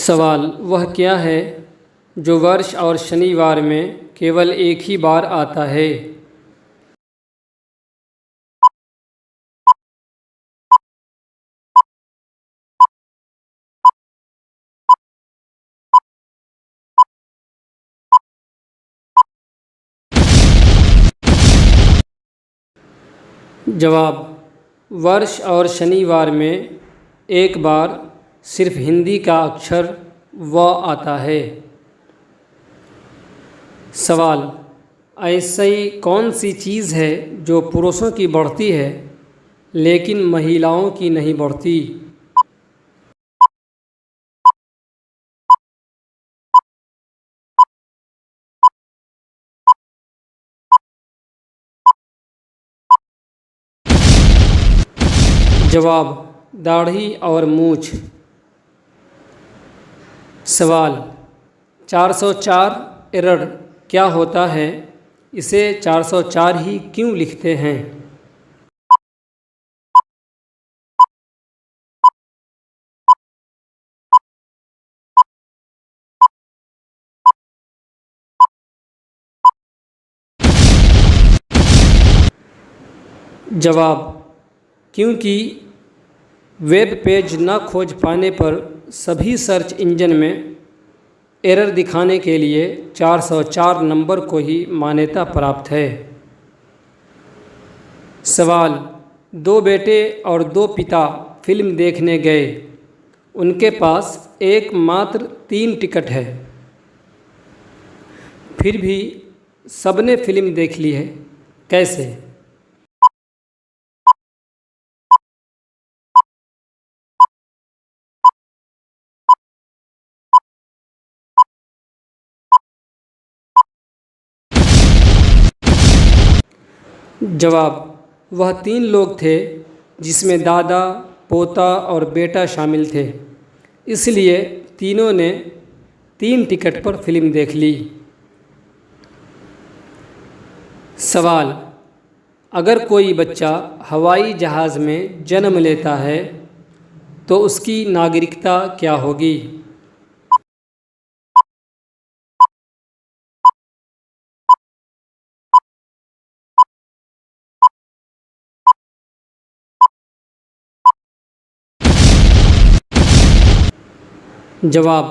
सवाल वह क्या है जो वर्ष और शनिवार में केवल एक ही बार आता है? जवाब, वर्ष और शनिवार में एक बार सिर्फ हिंदी का अक्षर व आता है। सवाल, ऐसी कौन सी चीज़ है जो पुरुषों की बढ़ती है लेकिन महिलाओं की नहीं बढ़ती? जवाब, दाढ़ी और मूछ। सवाल, 404 एरर क्या होता है? इसे 404 ही क्यों लिखते हैं? जवाब, क्योंकि वेब पेज न खोज पाने पर सभी सर्च इंजन में एरर दिखाने के लिए 404 नंबर को ही मान्यता प्राप्त है। सवाल, दो बेटे और दो पिता फिल्म देखने गए। उनके पास एकमात्र 3 टिकट है, फिर भी सबने फिल्म देख ली है, कैसे? जवाब, वह 3 लोग थे जिसमें दादा, पोता और बेटा शामिल थे, इसलिए तीनों ने 3 टिकट पर फिल्म देख ली। सवाल, अगर कोई बच्चा हवाई जहाज़ में जन्म लेता है तो उसकी नागरिकता क्या होगी? जवाब,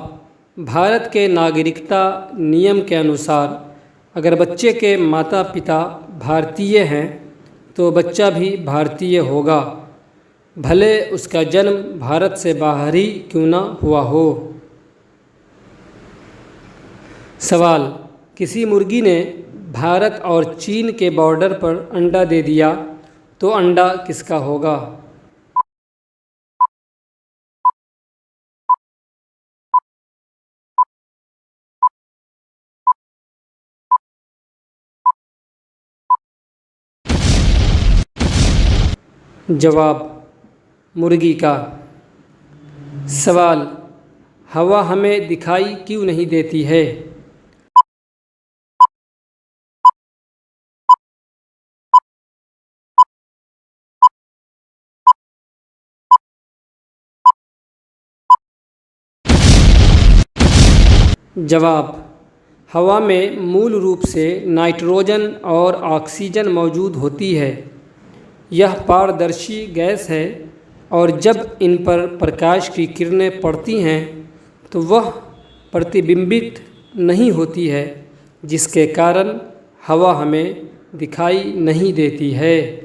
भारत के नागरिकता नियम के अनुसार अगर बच्चे के माता पिता भारतीय हैं तो बच्चा भी भारतीय होगा, भले उसका जन्म भारत से बाहर ही क्यों ना हुआ हो। सवाल, किसी मुर्गी ने भारत और चीन के बॉर्डर पर अंडा दे दिया तो अंडा किसका होगा? जवाब, मुर्गी का। सवाल, हवा हमें दिखाई क्यों नहीं देती है? जवाब, हवा में मूल रूप से नाइट्रोजन और ऑक्सीजन मौजूद होती है। यह पारदर्शी गैस है और जब इन पर प्रकाश की किरणें पड़ती हैं तो वह प्रतिबिंबित नहीं होती है, जिसके कारण हवा हमें दिखाई नहीं देती है।